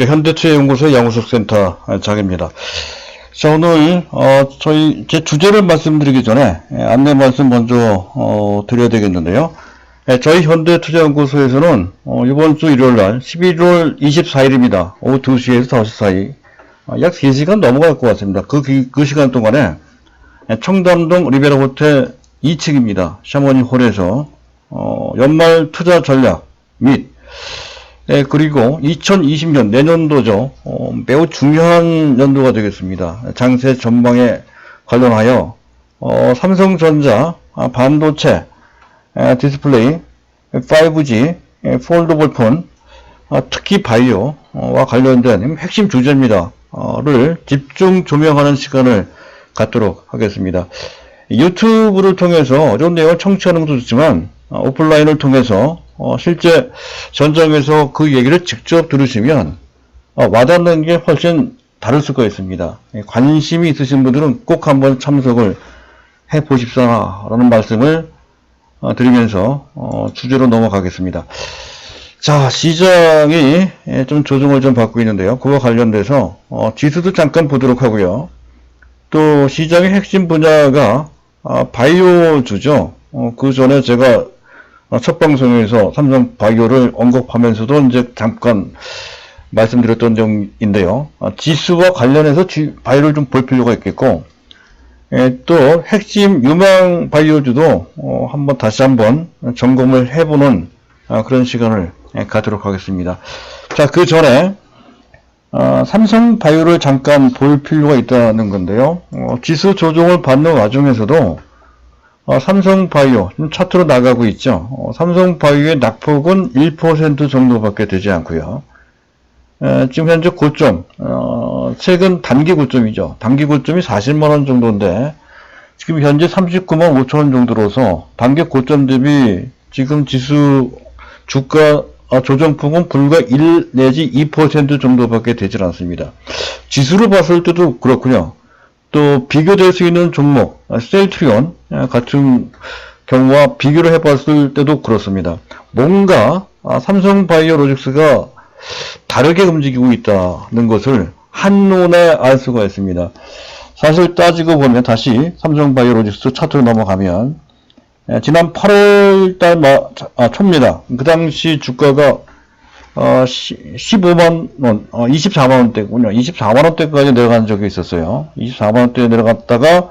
현대투자연구소 양우석 센터 장입니다. 자, 오늘 제 주제를 말씀드리기 전에 안내 말씀 먼저 드려야 되겠는데요. 저희 현대투자연구소에서는 이번 주 일요일날 11월 24일입니다. 오후 2시에서 5시 사이 약 3시간 넘어갈 것 같습니다. 그 시간 동안에 청담동 리베라 호텔 2층입니다. 샤머니 홀에서 연말 투자 전략 및 그리고 2020년 내년도죠. 매우 중요한 연도가 되겠습니다. 장세 전망에 관련하여 삼성전자 반도체 디스플레이 5G 폴더블 폰 특히 바이오와 관련된 핵심 주제입니다. 를 집중 조명하는 시간을 갖도록 하겠습니다. 유튜브를 통해서 이런 내용을 청취하는 것도 좋지만 오프라인을 통해서 실제 전장에서 그 얘기를 직접 들으시면 와닿는 게 훨씬 다를 수가 있습니다. 관심이 있으신 분들은 꼭 한번 참석을 해 보십사라는 말씀을 드리면서 주제로 넘어가겠습니다. 자, 시장이 좀 조정을 좀 받고 있는데요. 그와 관련돼서 지수도 잠깐 보도록 하고요. 또 시장의 핵심 분야가 바이오주죠. 그 전에 제가 첫 방송에서 삼성 바이오를 언급하면서도 이제 잠깐 말씀드렸던 점인데요. 지수와 관련해서 바이오를 좀 볼 필요가 있겠고, 또 핵심 유망 바이오주도 다시 한번 점검을 해보는 그런 시간을 가도록 하겠습니다. 자, 그 전에 삼성 바이오를 잠깐 볼 필요가 있다는 건데요. 지수 조정을 받는 와중에서도 삼성 바이오 차트로 나가고 있죠. 삼성 바이오의 낙폭은 1% 정도밖에 되지 않고요. 지금 현재 고점, 최근 단기 고점이죠. 단기 고점이 40만원 정도인데 지금 현재 39만 5천원 정도로서 단기 고점 대비 지금 지수 주가 조정폭은 불과 1 내지 2% 정도밖에 되질 않습니다. 지수를 봤을 때도 그렇고요. 또 비교될 수 있는 종목, 셀트리온 같은 경우와 비교를 해봤을 때도 그렇습니다. 뭔가 삼성바이오로직스가 다르게 움직이고 있다는 것을 한눈에 알 수가 있습니다. 사실 따지고 보면 다시 삼성바이오로직스 차트로 넘어가면 지난 8월달 초입니다. 그 당시 주가가 15만원, 24만원대군요. 24만원대까지 내려간 적이 있었어요. 24만원대에 내려갔다가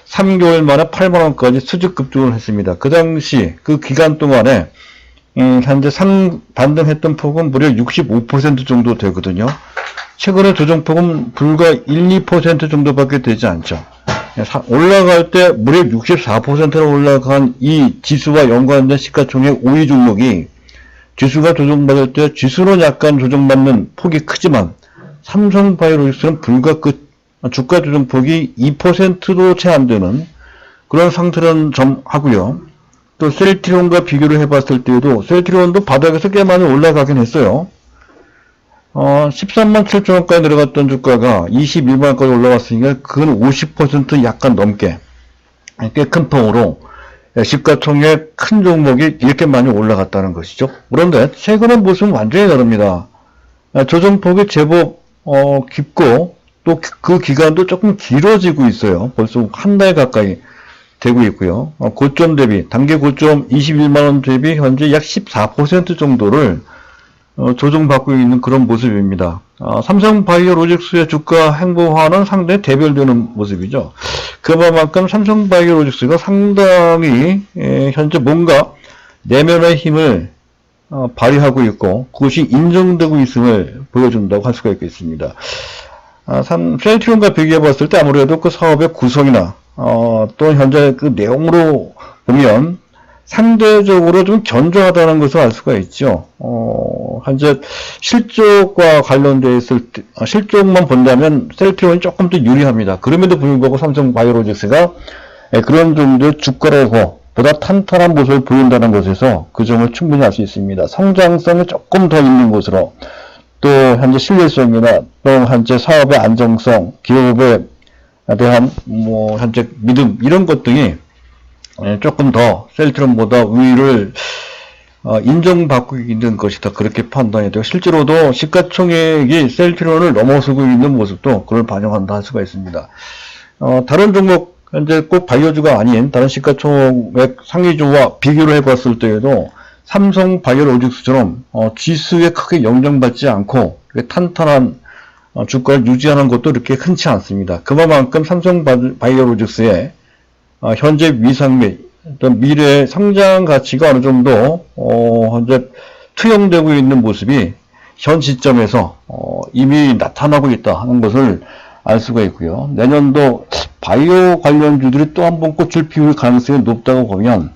3개월 만에 8만원까지 수직 급등을 했습니다. 그 당시, 그 기간 동안에, 현재 반등했던 폭은 무려 65% 정도 되거든요. 최근에 조정폭은 불과 1, 2% 정도밖에 되지 않죠. 올라갈 때 무려 64%로 올라간 이 지수와 연관된 시가총액 5위 종목이 지수가 조정받을 때 지수는 약간 조정받는 폭이 크지만 삼성바이오로직스는 불과 그 주가 조정폭이 2%도 채 안 되는 그런 상태라는 점 하고요. 또 셀트리온과 비교를 해봤을 때에도 셀트리온도 바닥에서 꽤 많이 올라가긴 했어요. 13만 7천원까지 내려갔던 주가가 21만원까지 올라갔으니까 그건 50% 약간 넘게 꽤 큰 폭으로 시가총액 큰 종목이 이렇게 많이 올라갔다는 것이죠. 그런데 최근의 모습은 완전히 다릅니다. 조정폭이 제법 깊고 또 그 기간도 조금 길어지고 있어요. 벌써 한 달 가까이 되고 있고요. 고점 대비 단기 고점 21만원 대비 현재 약 14% 정도를 조정받고 있는 그런 모습입니다. 삼성바이오로직스의 주가 행보와는 상당히 대별되는 모습이죠. 그만큼 삼성바이오로직스가 상당히 현재 뭔가 내면의 힘을 발휘하고 있고 그것이 인정되고 있음을 보여준다고 할 수가 있겠습니다. 셀트리온과 비교해 봤을 때 아무래도 그 사업의 구성이나 또 현재 그 내용으로 보면 상대적으로 좀 견조하다는 것을 알 수가 있죠. 현재 실적과 관련되어 있을 때, 실적만 본다면 셀트리온이 조금 더 유리합니다. 그럼에도 불구하고 삼성바이오로직스가 그런 정도의 주가라고 보다 탄탄한 모습을 보인다는 것에서 그 점을 충분히 알 수 있습니다. 성장성이 조금 더 있는 것으로 또 현재 신뢰성이나 또 현재 사업의 안정성, 기업에 대한 현재 믿음 이런 것 등이 조금 더 셀트리온보다 우위를 인정받고 있는 것이다. 그렇게 판단이 되고, 실제로도 시가총액이 셀트리온을 넘어서고 있는 모습도 그걸 반영한다 할 수가 있습니다. 다른 종목, 현재 꼭 바이오주가 아닌 다른 시가총액 상위주와 비교를 해봤을 때에도 삼성 바이오로직스처럼 지수에 크게 영향받지 않고 탄탄한 주가를 유지하는 것도 이렇게 흔치 않습니다. 그만큼 삼성 바이오로직스의 현재 위상 및 어떤 미래의 성장 가치가 어느 정도 현재 투영되고 있는 모습이 현 시점에서 이미 나타나고 있다 하는 것을 알 수가 있고요. 내년도 바이오 관련주들이 또 한 번 꽃을 피울 가능성이 높다고 보면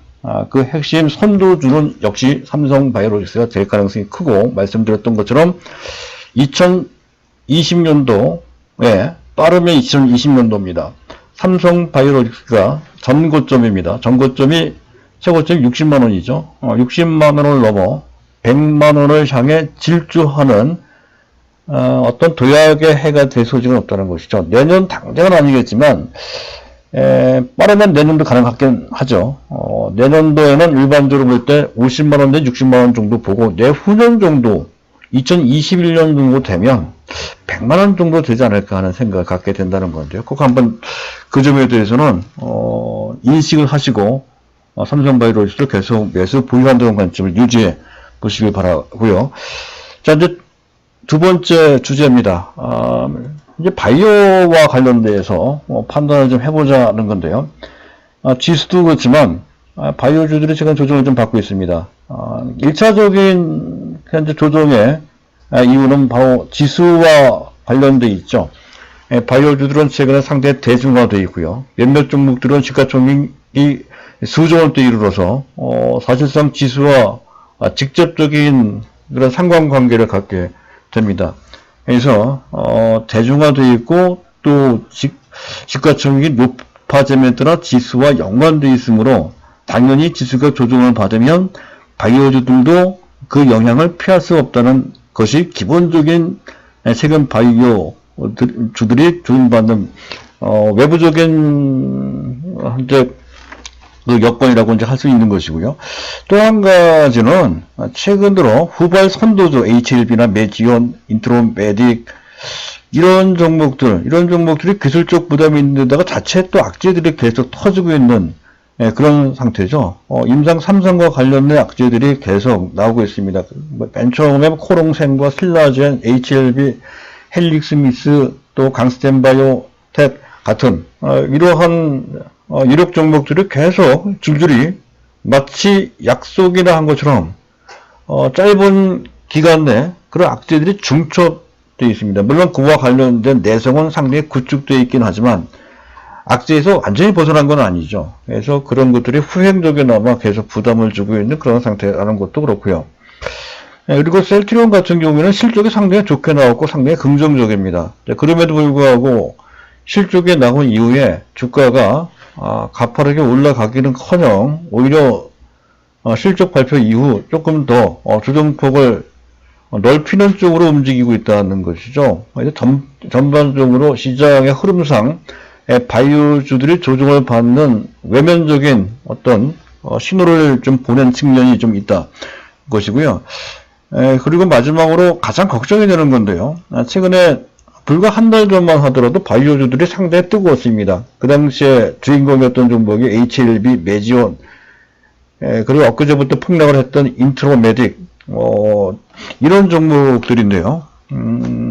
그 핵심 선도주는 역시 삼성 바이오로직스가 될 가능성이 크고, 말씀드렸던 것처럼 2020년도에 빠르면 2020년도입니다. 삼성 바이오로직스가 전고점입니다. 전고점이 최고점이 60만 원이죠. 60만 원을 넘어 100만 원을 향해 질주하는 어떤 도약의 해가 될 소지는 없다는 것이죠. 내년 당장은 아니겠지만 빠르면 내년도 가능하긴 하죠. 내년도에는 일반적으로 볼 때 50만 원 내 60만 원 정도 보고, 내후년 정도 2021년 정도 되면 100만 원 정도 되지 않을까 하는 생각을 갖게 된다는 건데요. 꼭 한번 그 점에 대해서는 인식을 하시고 삼성바이오로직스를 계속 매수 보유한다는 관점을 유지해 보시길 바라고요. 자, 이제 두 번째 주제입니다. 이제 바이오와 관련돼서 판단을 좀 해보자는 건데요. 지수도 그렇지만 바이오주들이 최근 조정을 좀 받고 있습니다. 1차적인 현재 조정의 이유는 바로 지수와 관련돼 있죠. 바이오주들은 최근에 상당히 대중화되어 있고요. 몇몇 종목들은 시가총액이 수조 원대 이르러서 사실상 지수와 직접적인 그런 상관관계를 갖게 됩니다. 그래서 대중화되어 있고 또 시가총액이 높아짐에 따라 지수와 연관되어 있으므로 당연히 지수가 조정을 받으면 바이오주들도 그 영향을 피할 수 없다는 것이 기본적인 최근 바이오 주들이 조정받는 외부적인 현재 그 여건이라고 이제 할 수 있는 것이고요. 또 한 가지는 최근 들어 후발 선도주 HLB나 메지온, 인트로메딕 이런 종목들이 기술적 부담이 있는데다가 자체 또 악재들이 계속 터지고 있는 그런 상태죠. 임상 3상과 관련된 악재들이 계속 나오고 있습니다. 맨 처음에 코롱생과 신라젠, HLB, 헬릭스미스, 또 강스텐바이오텍 같은 이러한 유력 종목들이 계속 줄줄이 마치 약속이나 한 것처럼 짧은 기간 내 그런 악재들이 중첩되어 있습니다. 물론 그와 관련된 내성은 상당히 구축되어 있긴 하지만 악재에서 완전히 벗어난 건 아니죠. 그래서 그런 것들이 후행적이나마 계속 부담을 주고 있는 그런 상태라는 것도 그렇고요. 그리고 셀트리온 같은 경우에는 실적이 상당히 좋게 나왔고 상당히 긍정적입니다. 그럼에도 불구하고 실적이 나온 이후에 주가가 가파르게 올라가기는커녕 오히려 실적 발표 이후 조금 더 조정폭을 넓히는 쪽으로 움직이고 있다는 것이죠. 전반적으로 시장의 흐름상 바이오주들이 조정을 받는 외면적인 어떤 신호를 좀 보낸 측면이 좀 있다 것이고요. 그리고 마지막으로 가장 걱정이 되는 건데요. 최근에 불과 한 달 전만 하더라도 바이오주들이 상당히 뜨거웠습니다. 그 당시에 주인공이었던 종목이 HLB, 메지온, 그리고 엊그제부터 폭락을 했던 인트로메딕, 이런 종목들인데요.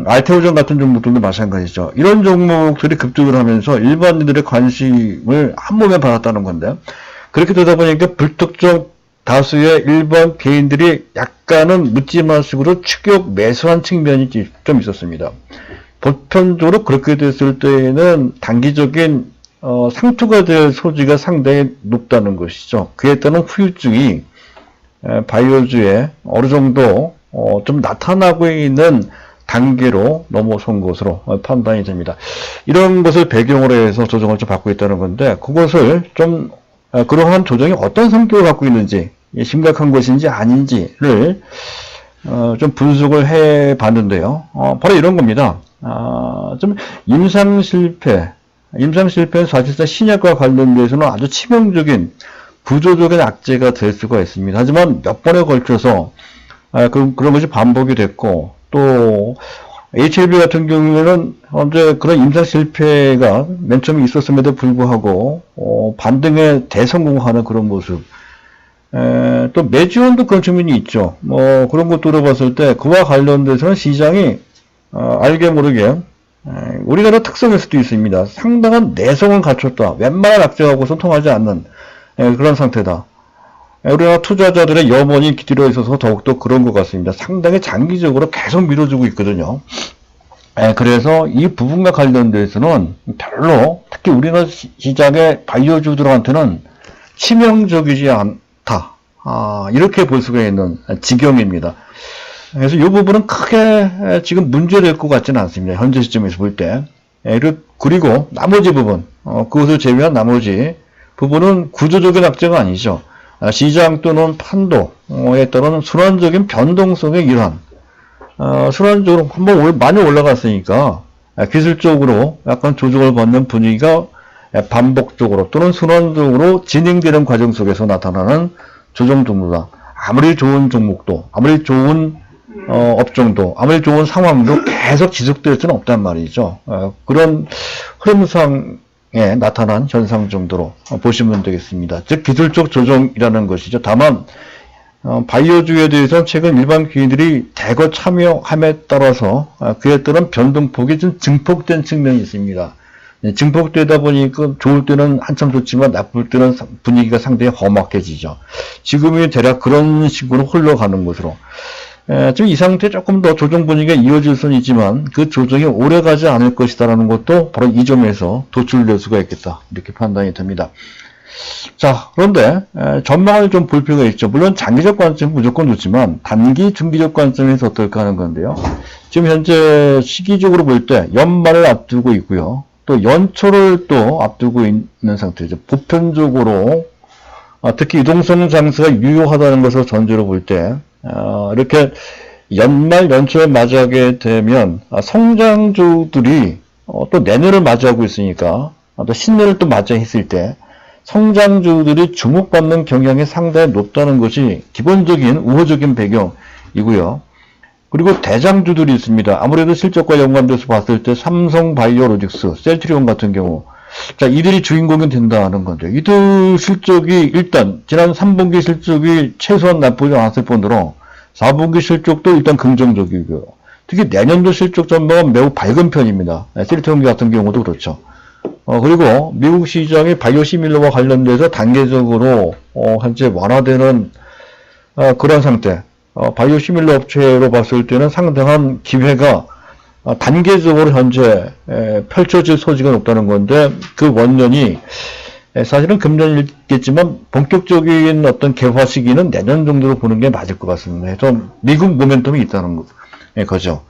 알테오전 같은 종목들도 마찬가지죠. 이런 종목들이 급등을 하면서 일반인들의 관심을 한 몸에 받았다는 건데, 그렇게 되다 보니까 불특정 다수의 일반 개인들이 약간은 묻지마식으로 추격 매수한 측면이 좀 있었습니다. 보편적으로 그렇게 됐을 때에는 단기적인 상투가 될 소지가 상당히 높다는 것이죠. 그에 따른 후유증이 바이오주에 어느 정도 좀 나타나고 있는 단계로 넘어선 것으로 판단이 됩니다. 이런 것을 배경으로 해서 조정을 좀 받고 있다는 건데, 그것을 좀 그러한 조정이 어떤 성격을 갖고 있는지, 심각한 것인지 아닌지를 좀 분석을 해 봤는데요. 바로 이런 겁니다. 좀 임상 실패는 사실상 신약과 관련돼서는 아주 치명적인 구조적인 악재가 될 수가 있습니다. 하지만 몇 번에 걸쳐서 그런 것이 반복이 됐고, 또 HLB 같은 경우에는 언제 그런 임상 실패가 맨 처음에 있었음에도 불구하고 반등에 대성공하는 그런 모습. 또 매지원도 그런 측면이 있죠. 그런 거 들어봤을 때 그와 관련돼서는 시장이 알게 모르게 우리나라 특성일 수도 있습니다. 상당한 내성을 갖췄다. 웬만한 악재하고 소통하지 않는 그런 상태다. 우리나라 투자자들의 염원이 기대어 있어서 더욱더 그런 것 같습니다. 상당히 장기적으로 계속 밀어주고 있거든요. 그래서 이 부분과 관련돼서는 별로 특히 우리나라 시장의 바이오주들한테는 치명적이지 않다. 이렇게 볼 수가 있는 지경입니다. 그래서 이 부분은 크게 지금 문제될 것 같지는 않습니다. 현재 시점에서 볼 때. 그리고 나머지 부분, 그것을 제외한 나머지 부분은 구조적인 악재가 아니죠. 시장 또는 판도에 따른 순환적인 변동성의 일환. 순환적으로 한번 많이 올라갔으니까 기술적으로 약간 조정을 받는 분위기가 반복적으로 또는 순환적으로 진행되는 과정 속에서 나타나는 조정 정도다. 아무리 좋은 종목도, 아무리 좋은 업종도, 아무리 좋은 상황도 계속 지속될 수는 없단 말이죠. 그런 흐름상에 나타난 현상 정도로 보시면 되겠습니다. 즉 기술적 조정이라는 것이죠. 다만 바이오주에 대해서는 최근 일반 개인들이 대거 참여함에 따라서 그에 따른 변동폭이 좀 증폭된 측면이 있습니다. 증폭되다 보니까 좋을 때는 한참 좋지만 나쁠 때는 분위기가 상당히 험악해지죠. 지금이 대략 그런 식으로 흘러가는 것으로. 지금 이 상태 조금 더 조정 분위기가 이어질 수는 있지만 그 조정이 오래 가지 않을 것이다라는 것도 바로 이 점에서 도출될 수가 있겠다. 이렇게 판단이 됩니다. 자, 그런데 전망을 좀 볼 필요가 있죠. 물론 장기적 관점은 무조건 좋지만 단기, 중기적 관점에서 어떨까 하는 건데요. 지금 현재 시기적으로 볼 때 연말을 앞두고 있고요. 또 연초를 또 앞두고 있는 상태죠. 보편적으로 특히 유동성 장세가 유효하다는 것을 전제로 볼 때 이렇게 연말 연초에 맞이하게 되면 성장주들이 또 내년을 맞이하고 있으니까 또 신년을 또 맞이했을 때 성장주들이 주목받는 경향이 상당히 높다는 것이 기본적인 우호적인 배경이고요. 그리고 대장주들이 있습니다. 아무래도 실적과 연관돼서 봤을 때 삼성바이오로직스, 셀트리온 같은 경우, 자, 이들이 주인공이 된다는 건데, 이들 실적이 일단 지난 3분기 실적이 최소한 나쁘지 않았을 뿐더러 4분기 실적도 일단 긍정적이고요. 특히 내년도 실적 전망은 매우 밝은 편입니다. 셀트리온 같은 경우도 그렇죠. 그리고 미국 시장의 바이오 시밀러와 관련돼서 단계적으로 현재 완화되는 그런 상태. 바이오 시밀러 업체로 봤을 때는 상당한 기회가 단계적으로 현재 펼쳐질 소지가 높다는 건데 그 원년이 사실은 금년이겠지만 본격적인 어떤 개화 시기는 내년 정도로 보는 게 맞을 것 같습니다. 그래서 미국 모멘텀이 있다는 거죠.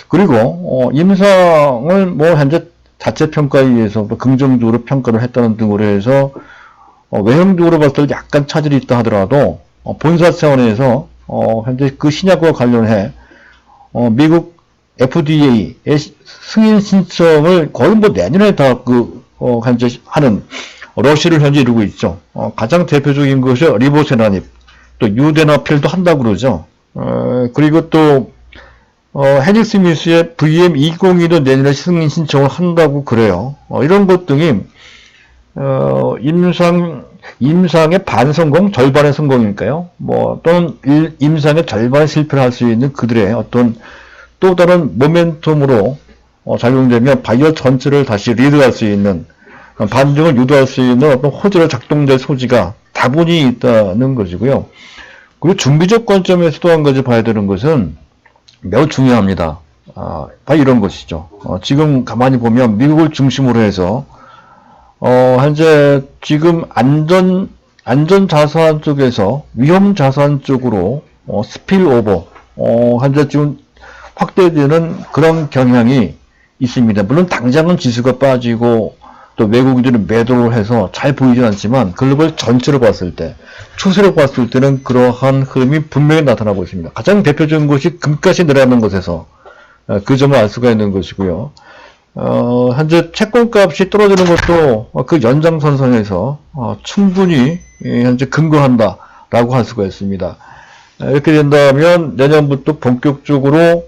그리고 임상을 뭐 현재 자체 평가에 의해서 긍정적으로 평가를 했다는 등으로 해서 외형적으로 봤을 때 약간 차질이 있다 하더라도 본사 차원에서 현재 그 신약과 관련해 미국 FDA의 승인 신청을 거의 뭐 내년에 다 현재 하는 러시를 현재 이루고 있죠. 가장 대표적인 것이 리보세라닙, 또 유데나필도 한다고 그러죠. 그리고 또 헤닉스미스의 VM202도 내년에 승인 신청을 한다고 그래요. 이런 것 등이 임상의 반성공, 절반의 성공일까요? 또는 임상의 절반의 실패를 할 수 있는 그들의 어떤 또 다른 모멘텀으로 작용되면 바이오 전체를 다시 리드할 수 있는, 반등을 유도할 수 있는 어떤 호재로 작동될 소지가 다분히 있다는 것이고요. 그리고 중기적 관점에서도 한 가지 봐야 되는 것은 매우 중요합니다. 바로 이런 것이죠. 지금 가만히 보면 미국을 중심으로 해서 현재 지금 안전 자산 쪽에서 위험 자산 쪽으로 스필오버 현재 지금 확대되는 그런 경향이 있습니다. 물론 당장은 지수가 빠지고 또 외국인들은 매도를 해서 잘 보이진 않지만 글로벌 전체로 봤을 때, 추세로 봤을 때는 그러한 흐름이 분명히 나타나고 있습니다. 가장 대표적인 것이 금값이 내려가는 것에서 그 점을 알 수가 있는 것이고요. 현재 채권값이 떨어지는 것도 그 연장선상에서 충분히 현재 근거한다라고 할 수가 있습니다. 이렇게 된다면 내년부터 본격적으로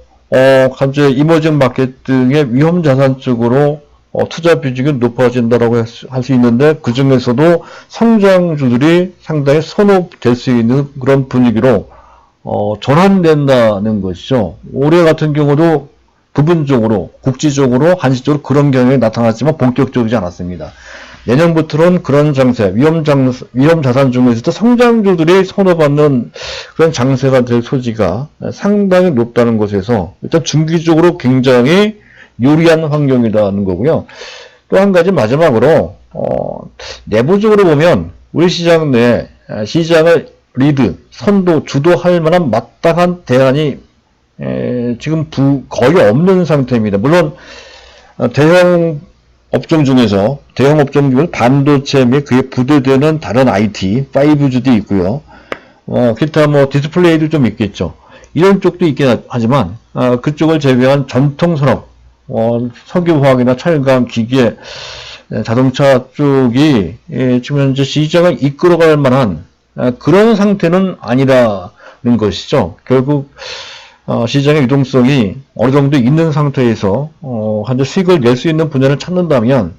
현재 이머징 마켓 등의 위험 자산 쪽으로 투자 비중이 높아진다라고 할 수 있는데, 그 중에서도 성장주들이 상당히 선호될 수 있는 그런 분위기로 전환된다는 것이죠. 올해 같은 경우도 부분적으로, 국지적으로, 한시적으로 그런 경향이 나타났지만 본격적이지 않았습니다. 내년부터는 그런 장세, 위험 자산 중에서도 성장주들이 선호받는 그런 장세가 될 소지가 상당히 높다는 것에서 일단 중기적으로 굉장히 유리한 환경이라는 거고요. 또 한 가지 마지막으로 내부적으로 보면 우리 시장 내 시장을 리드, 선도, 주도할 만한 마땅한 대안이 지금 거의 없는 상태입니다. 물론 대형 업종 중에서 반도체 및 그에 부대되는 다른 IT, 5G도 있고요. 기타 디스플레이도 좀 있겠죠. 이런 쪽도 있긴 하지만 그쪽을 제외한 전통 산업, 석유화학이나 철강, 기계, 자동차 쪽이 지금 현재 시장을 이끌어갈 만한 그런 상태는 아니라는 것이죠. 결국 시장의 유동성이 어느 정도 있는 상태에서 현재 수익을 낼 수 있는 분야를 찾는다면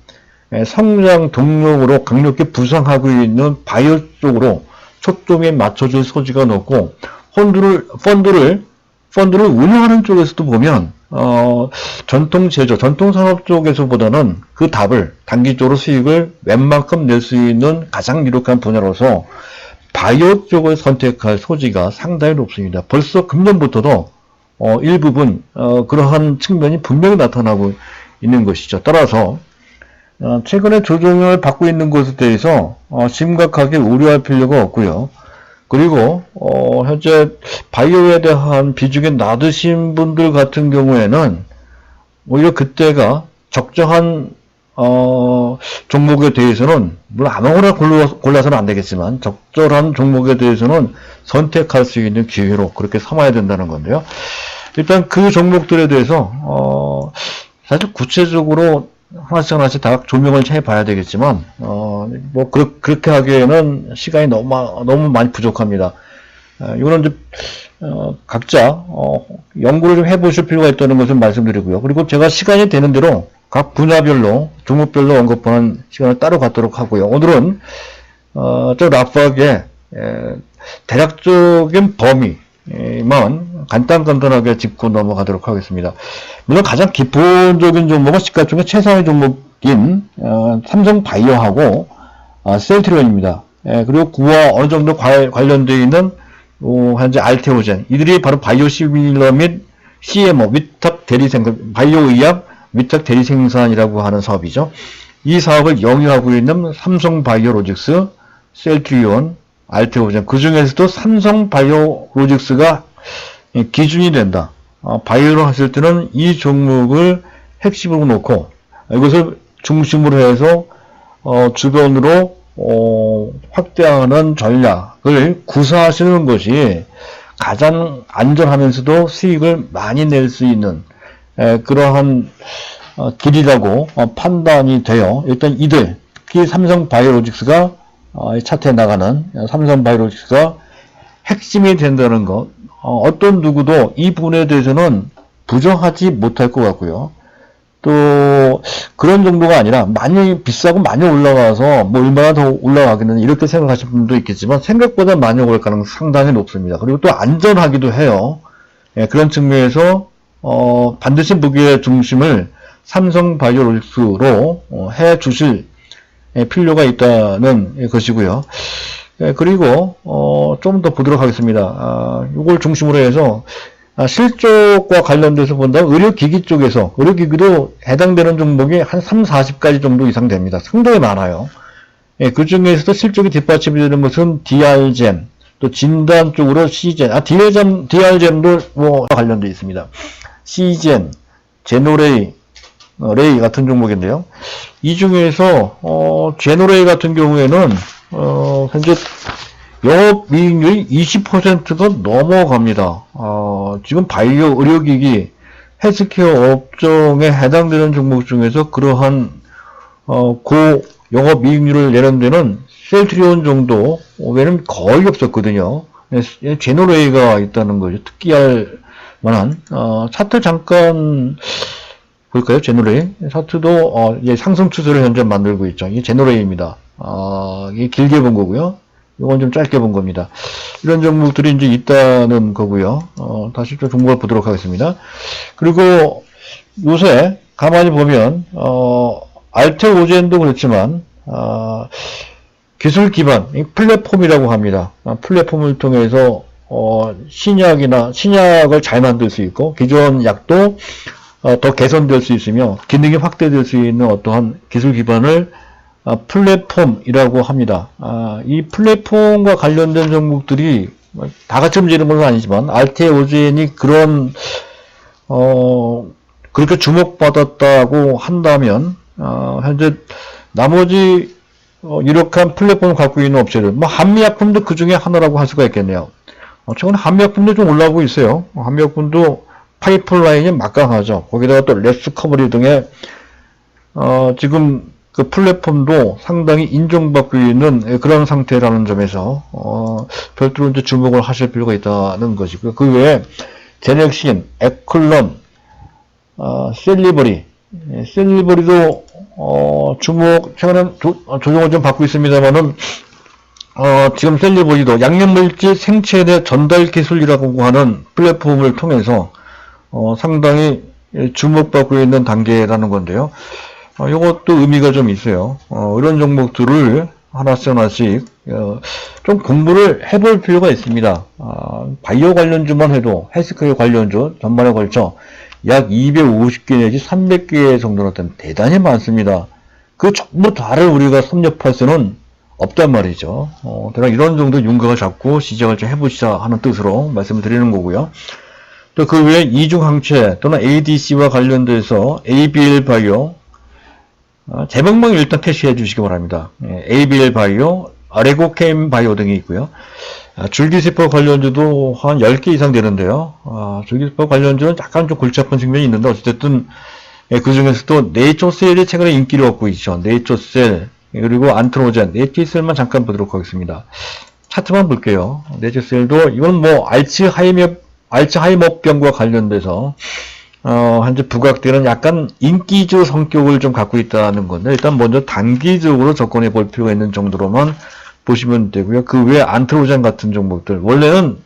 성장 동력으로 강력히 부상하고 있는 바이오 쪽으로 초점이 맞춰질 소지가 높고, 펀드를 운영하는 쪽에서도 보면 전통 산업 쪽에서보다는 그 답을 단기적으로 수익을 웬만큼 낼 수 있는 가장 유력한 분야로서 바이오 쪽을 선택할 소지가 상당히 높습니다. 벌써 금년부터도 일부분 그러한 측면이 분명히 나타나고 있는 것이죠. 따라서 최근에 조정을 받고 있는 것에 대해서 심각하게 우려할 필요가 없고요. 그리고 현재 바이오에 대한 비중이 낮으신 분들 같은 경우에는 오히려 그때가 적정한 종목에 대해서는, 물론 아무거나 골라서는 안 되겠지만 적절한 종목에 대해서는 선택할 수 있는 기회로 그렇게 삼아야 된다는 건데요. 일단 그 종목들에 대해서 사실 구체적으로 하나씩 다 조명을 해봐야 되겠지만 그렇게 하기에는 시간이 너무 많이 부족합니다. 이거는 이제 각자 연구를 좀 해보실 필요가 있다는 것을 말씀드리고요. 그리고 제가 시간이 되는 대로 각 분야별로, 종목별로 언급하는 시간을 따로 갖도록 하고요. 오늘은 좀 라프하게 대략적인 범위만 간단하게 짚고 넘어가도록 하겠습니다. 물론 가장 기본적인 종목은 시가총액 최상위 종목인 삼성바이오하고 셀트리온입니다. 그리고 그와 어느 정도 관련되어 있는 현재 알테오젠, 이들이 바로 바이오시밀러 및 CMO, 위탁 대리생산, 바이오의약 위탁 대리생산이라고 하는 사업이죠. 이 사업을 영위하고 있는 삼성바이오로직스, 셀트리온, 알테오젠, 그 중에서도 삼성바이오로직스가 기준이 된다. 바이오로 했을 때는 이 종목을 핵심으로 놓고 이것을 중심으로 해서 주변으로 확대하는 전략을 구사하시는 것이 가장 안전하면서도 수익을 많이 낼 수 있는 그러한 길이라고 판단이 돼요. 일단 이들, 특히 삼성바이오로직스가 차트에 나가는 삼성바이오로직스가 핵심이 된다는 것, 어떤 누구도 이 부분에 대해서는 부정하지 못할 것 같고요. 또 그런 정도가 아니라 많이 비싸고 많이 올라가서 얼마나 더 올라가겠느냐 이렇게 생각하시는 분도 있겠지만 생각보다 많이 올 가능성이 상당히 높습니다. 그리고 또 안전하기도 해요. 그런 측면에서 반드시 무기의 중심을 삼성바이오로직스로 해 주실 필요가 있다는 것이고요. 그리고 좀 더 보도록 하겠습니다. 이걸 중심으로 해서 실적과 관련돼서 본다면 의료기기 쪽에서, 의료기기도 해당되는 종목이 한 40가지 정도 이상 됩니다. 상당히 많아요. 그 중에서도 실적이 뒷받침이 되는 것은 DR젠, 또 진단 쪽으로 C젠, DR젠도 관련되어 있습니다. C젠, 제노레이, 레이 같은 종목인데요. 이 중에서 제노레이 같은 경우에는 현재 영업이익률이 20%가 넘어갑니다. 지금 바이오 의료기기 헬스케어 업종에 해당되는 종목 중에서 그러한 고 영업이익률을 내는 데는 셀트리온 정도 외에는 거의 없었거든요. 제노레이가 있다는 거죠. 특기할 만한 차트 잠깐 볼까요? 제노레이 차트도 이제 상승 추세를 현재 만들고 있죠. 이게 제노레이입니다. 이게 길게 본 거고요. 이건 좀 짧게 본 겁니다. 이런 종목들이 이제 있다는 거고요. 다시 또 종목을 보도록 하겠습니다. 그리고 요새 가만히 보면 알테오젠도 그렇지만 기술 기반 플랫폼이라고 합니다. 플랫폼을 통해서 신약을 잘 만들 수 있고 기존 약도 더 개선될 수 있으며 기능이 확대될 수 있는 어떠한 기술 기반을 플랫폼이라고 합니다. 이 플랫폼과 관련된 종목들이 다 같이 움직이는 건 아니지만 알테오젠이 그런 그렇게 주목받았다고 한다면 현재 나머지 유력한 플랫폼을 갖고 있는 업체들, 한미약품도 그 중에 하나라고 할 수가 있겠네요. 최근에 한미약품도 좀 올라오고 있어요. 한미약품도 파이프라인이 막강하죠. 거기다가 또 랩스커버리 등의 지금 그 플랫폼도 상당히 인정받고 있는 그런 상태라는 점에서 별도로 이제 주목을 하실 필요가 있다는 것이고요. 그 외에 제넥신, 에클론, 셀리버리도 주목 최근에 조정을 좀 받고 있습니다만은 지금 셀리버리도 양념물질 생체내 전달 기술이라고 하는 플랫폼을 통해서 상당히 주목받고 있는 단계라는 건데요. 이것도 의미가 좀 있어요. 이런 종목들을 하나씩 좀 공부를 해볼 필요가 있습니다. 바이오 관련주만 해도 헬스케어 관련주 전반에 걸쳐 약 250개 내지 300개 정도나 되면 대단히 많습니다. 그 전부 다를 우리가 섭렵할 수는 없단 말이죠. 대략 이런 정도 윤곽을 잡고 시작을 좀 해보시자 하는 뜻으로 말씀을 드리는 거고요. 또 그 외에 이중항체 또는 ADC와 관련돼서 ABL 바이오 제목만 일단 캐시해 주시기 바랍니다. ABL 바이오, 아레고캠 바이오 등이 있고요. 줄기세포 관련주도 한 10개 이상 되는데요. 줄기세포 관련주는 약간 좀 골치 아픈 측면이 있는데 어쨌든 그 중에서도 네이처셀이 최근에 인기를 얻고 있죠. 네이처셀 그리고 안트로젠, 네이처셀만 잠깐 보도록 하겠습니다. 차트만 볼게요. 네이처셀도 이건 뭐 알츠하이머병과 관련돼서 현재 부각되는 약간 인기주 성격을 좀 갖고 있다는 건데 일단 먼저 단기적으로 접근해 볼 필요가 있는 정도로만 보시면 되고요. 그 외에 안트로젠 같은 종목들 원래는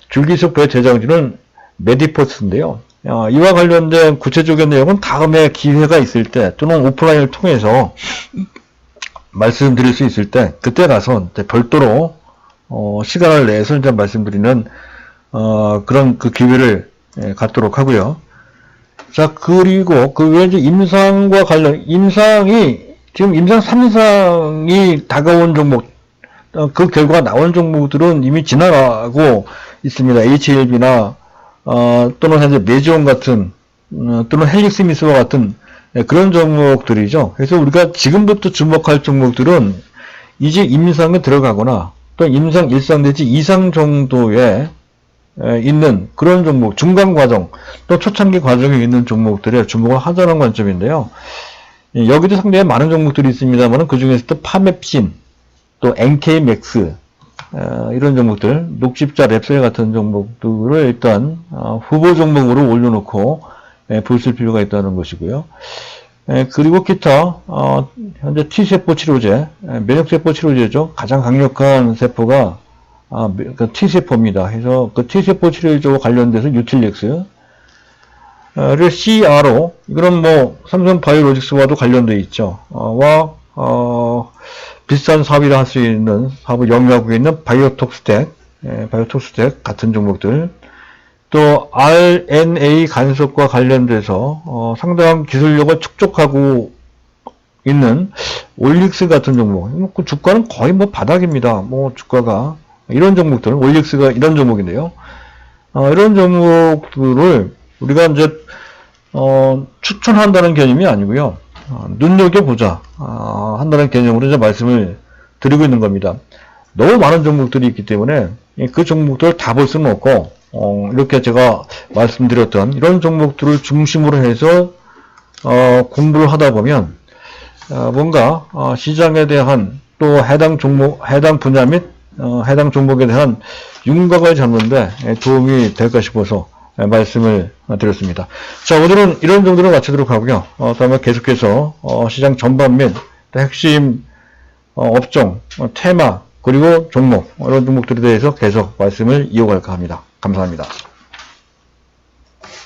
줄기세포의 제작주는 메디포스인데요. 이와 관련된 구체적인 내용은 다음에 기회가 있을 때 또는 오프라인을 통해서 말씀드릴 수 있을 때 그때 가서 별도로 시간을 내서 이제 말씀드리는 그런 그 기회를 갖도록 하고요. 자, 그리고 그 외에 이제 임상과 관련, 지금 임상 3상이 다가온 종목, 그 결과가 나온 종목들은 이미 지나가고 있습니다. HLB나, 또는 현재 메지온 같은, 또는 헬릭스미스와 같은 그런 종목들이죠. 그래서 우리가 지금부터 주목할 종목들은 이제 임상에 들어가거나 또 임상 1상 내지 2상 정도의 있는 그런 종목, 중간 과정, 또 초창기 과정에 있는 종목들에 주목을 하자는 관점인데요. 여기도 상당히 많은 종목들이 있습니다만 그 중에서도 파맵신, 또 NK맥스, 이런 종목들, 녹십자 랩셀 같은 종목들을 일단 후보 종목으로 올려놓고 보실 필요가 있다는 것이고요. 그리고 기타 현재 T세포 치료제, 면역세포 치료제죠. 가장 강력한 세포가 그 T세포입니다. 그래서 그 T세포 치료제와 관련돼서 유틸렉스, 를 CRO, 이거는 뭐 삼성바이오로직스와도 관련되어 있죠. 비슷한 사업이라 할 수 있는 사업을 영위하고 있는 바이오톡스텍 같은 종목들, 또 RNA 간섭과 관련돼서 상당한 기술력을 축적하고 있는 올릭스 같은 종목, 그 주가는 거의 뭐 바닥입니다. 뭐 주가가 이런 종목들, 올릭스가 이런 종목인데요. 이런 종목들을 우리가 이제 추천한다는 개념이 아니고요. 눈여겨보자 한다는 개념으로 이제 말씀을 드리고 있는 겁니다. 너무 많은 종목들이 있기 때문에 그 종목들을 다 볼 수는 없고 이렇게 제가 말씀드렸던 이런 종목들을 중심으로 해서 공부를 하다 보면 뭔가 시장에 대한 또 해당 종목, 해당 분야 및 해당 종목에 대한 윤곽을 잡는데 도움이 될까 싶어서 말씀을 드렸습니다. 자, 오늘은 이런 정도로 마치도록 하고요. 다음에 계속해서 시장 전반 및 핵심 업종, 테마, 그리고 종목, 이런 종목들에 대해서 계속 말씀을 이어갈까 합니다. 감사합니다.